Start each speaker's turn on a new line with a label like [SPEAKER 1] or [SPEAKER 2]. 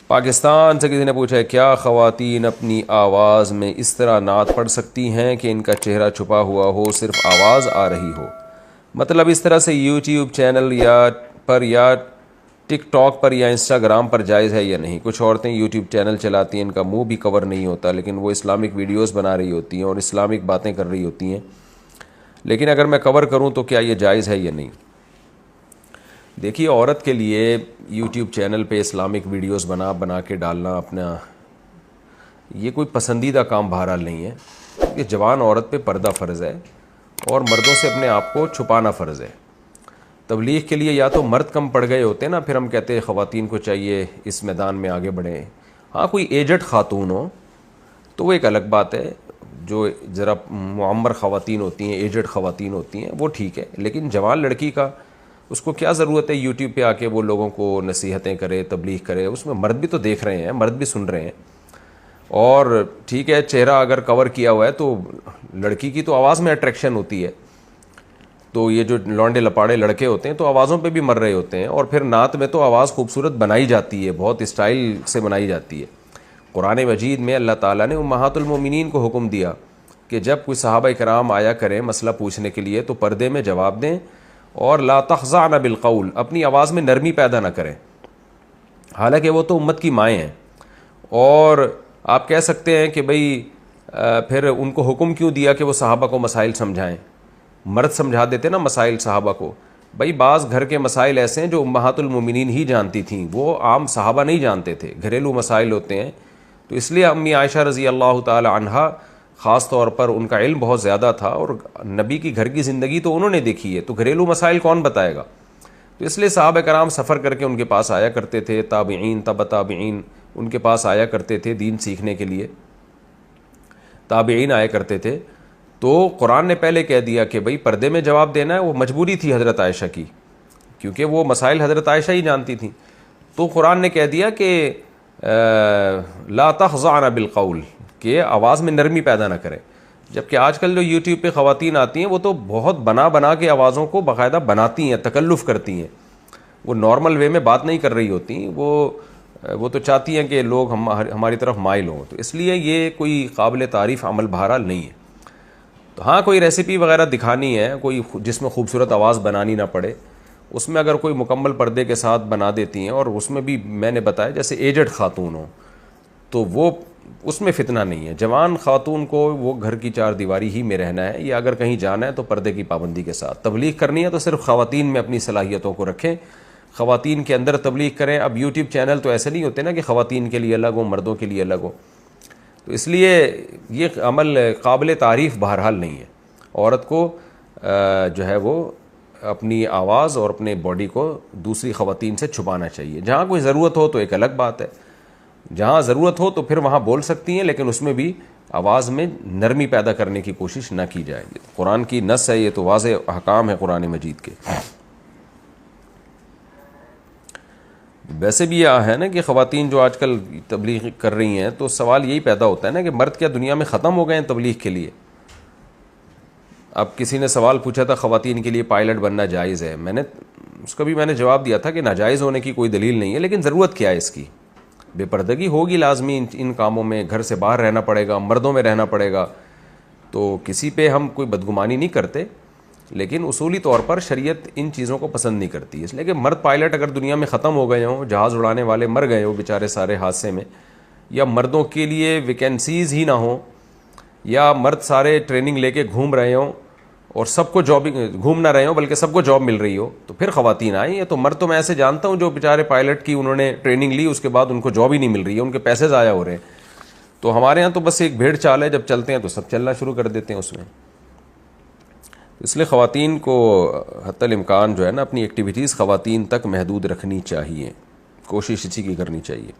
[SPEAKER 1] پاکستان سے کسی نے پوچھا ہے کیا خواتین اپنی آواز میں اس طرح نعت پڑھ سکتی ہیں کہ ان کا چہرہ چھپا ہوا ہو, صرف آواز آ رہی ہو؟ مطلب اس طرح سے یوٹیوب چینل یا ٹک ٹاک پر یا انسٹاگرام پر جائز ہے یا نہیں؟ کچھ عورتیں یوٹیوب چینل چلاتی ہیں, ان کا منہ بھی کور نہیں ہوتا, لیکن وہ اسلامک ویڈیوز بنا رہی ہوتی ہیں اور اسلامک باتیں کر رہی ہوتی ہیں, لیکن اگر میں کور کروں تو کیا یہ جائز ہے یا نہیں؟ دیکھیے, عورت کے لیے یوٹیوب چینل پہ اسلامک ویڈیوز بنا کے ڈالنا اپنا, یہ کوئی پسندیدہ کام بہرحال نہیں ہے. کہ جوان عورت پہ پردہ فرض ہے اور مردوں سے اپنے آپ کو چھپانا فرض ہے. تبلیغ کے لیے یا تو مرد کم پڑ گئے ہوتے ہیں نا, پھر ہم کہتے ہیں خواتین کو چاہیے اس میدان میں آگے بڑھیں. ہاں کوئی ایجڈ خاتون ہو تو وہ ایک الگ بات ہے, جو ذرا معمر خواتین ہوتی ہیں, ایجڈ خواتین ہوتی ہیں, وہ ٹھیک ہے. لیکن جوان لڑکی کا اس کو کیا ضرورت ہے یوٹیوب پہ آ کے وہ لوگوں کو نصیحتیں کرے, تبلیغ کرے؟ اس میں مرد بھی تو دیکھ رہے ہیں, مرد بھی سن رہے ہیں. اور ٹھیک ہے, چہرہ اگر کور کیا ہوا ہے تو لڑکی کی تو آواز میں اٹریکشن ہوتی ہے, تو یہ جو لونڈے لپاڑے لڑکے ہوتے ہیں تو آوازوں پہ بھی مر رہے ہوتے ہیں, اور پھر نعت میں تو آواز خوبصورت بنائی جاتی ہے, بہت اسٹائل سے بنائی جاتی ہے. قرآن مجید میں اللہ تعالیٰ نے امہات المومنین کو حکم دیا کہ جب کوئی صحابہ کرام آیا کریں مسئلہ پوچھنے کے لیے تو پردے میں جواب دیں, اور لا تخضعن بالقول, اپنی آواز میں نرمی پیدا نہ کریں. حالانکہ وہ تو امت کی مائیں ہیں, اور آپ کہہ سکتے ہیں کہ بھئی پھر ان کو حکم کیوں دیا کہ وہ صحابہ کو مسائل سمجھائیں؟ مرد سمجھا دیتے نا مسائل صحابہ کو. بھئی بعض گھر کے مسائل ایسے ہیں جو امہات المومنین ہی جانتی تھیں, وہ عام صحابہ نہیں جانتے تھے, گھریلو مسائل ہوتے ہیں. تو اس لیے امی عائشہ رضی اللہ تعالی عنہا خاص طور پر ان کا علم بہت زیادہ تھا, اور نبی کی گھر کی زندگی تو انہوں نے دیکھی ہے, تو گھریلو مسائل کون بتائے گا؟ تو اس لیے صحابہ کرام سفر کر کے ان کے پاس آیا کرتے تھے, تابعین تبع تابعین ان کے پاس آیا کرتے تھے دین سیکھنے کے لیے, تابعین آیا کرتے تھے. تو قرآن نے پہلے کہہ دیا کہ بھئی پردے میں جواب دینا ہے, وہ مجبوری تھی حضرت عائشہ کی, کیونکہ وہ مسائل حضرت عائشہ ہی جانتی تھیں. تو قرآن نے کہہ دیا کہ لا تخضعن بالقول, کہ آواز میں نرمی پیدا نہ کریں. جبکہ آج کل جو یوٹیوب پہ خواتین آتی ہیں وہ تو بہت بنا کے آوازوں کو باقاعدہ بناتی ہیں, تکلف کرتی ہیں, وہ نارمل وے میں بات نہیں کر رہی ہوتی, وہ تو چاہتی ہیں کہ لوگ ہماری طرف مائل ہوں. تو اس لیے یہ کوئی قابل تعریف عمل بہرحال نہیں ہے. تو ہاں کوئی ریسیپی وغیرہ دکھانی ہے, کوئی جس میں خوبصورت آواز بنانی نہ پڑے, اس میں اگر کوئی مکمل پردے کے ساتھ بنا دیتی ہیں, اور اس میں بھی میں نے بتایا جیسے ایجڈ خاتون ہو, تو وہ اس میں فتنہ نہیں ہے. جوان خاتون کو وہ گھر کی چار دیواری ہی میں رہنا ہے, یا اگر کہیں جانا ہے تو پردے کی پابندی کے ساتھ. تبلیغ کرنی ہے تو صرف خواتین میں اپنی صلاحیتوں کو رکھیں, خواتین کے اندر تبلیغ کریں. اب یوٹیوب چینل تو ایسے نہیں ہوتے نا کہ خواتین کے لیے الگ ہو, مردوں کے لیے الگ ہو, تو اس لیے یہ عمل قابل تعریف بہرحال نہیں ہے. عورت کو جو ہے وہ اپنی آواز اور اپنے باڈی کو دوسری خواتین سے چھپانا چاہیے. جہاں کوئی ضرورت ہو تو ایک الگ بات ہے, جہاں ضرورت ہو تو پھر وہاں بول سکتی ہیں, لیکن اس میں بھی آواز میں نرمی پیدا کرنے کی کوشش نہ کی جائے. قرآن کی نص ہے, یہ تو واضح احکام ہے قرآن مجید کے. ویسے بھی یہ ہے نا کہ خواتین جو آج کل تبلیغ کر رہی ہیں, تو سوال یہی پیدا ہوتا ہے نا کہ مرد کیا دنیا میں ختم ہو گئے ہیں تبلیغ کے لیے؟ اب کسی نے سوال پوچھا تھا خواتین کے لیے پائلٹ بننا جائز ہے, اس کا بھی میں نے جواب دیا تھا کہ ناجائز ہونے کی کوئی دلیل نہیں ہے, لیکن ضرورت کیا ہے اس کی؟ بے پردگی ہوگی لازمی ان کاموں میں, گھر سے باہر رہنا پڑے گا, مردوں میں رہنا پڑے گا. تو کسی پہ ہم کوئی بدگمانی نہیں کرتے, لیکن اصولی طور پر شریعت ان چیزوں کو پسند نہیں کرتی. اس لیے کہ مرد پائلٹ اگر دنیا میں ختم ہو گئے ہوں, جہاز اڑانے والے مر گئے ہوں بیچارے سارے حادثے میں, یا مردوں کے لیے ویکینسیز ہی نہ ہوں, یا مرد سارے ٹریننگ لے کے گھوم رہے ہوں اور سب کو جاب, گھوم نہ رہے ہوں بلکہ سب کو جاب مل رہی ہو, تو پھر خواتین آئیں. یا تو مرد تو میں ایسے جانتا ہوں جو بیچارے پائلٹ کی انہوں نے ٹریننگ لی, اس کے بعد ان کو جاب ہی نہیں مل رہی ہے, ان کے پیسے ضائع ہو رہے ہیں. تو ہمارے ہاں تو بس ایک بھیڑ چال ہے, جب چلتے ہیں تو سب چلنا شروع کر دیتے ہیں اس میں. اس لیے خواتین کو حتی الامکان جو ہے نا اپنی ایکٹیویٹیز خواتین تک محدود رکھنی چاہیے, کوشش اسی کی کرنی چاہیے.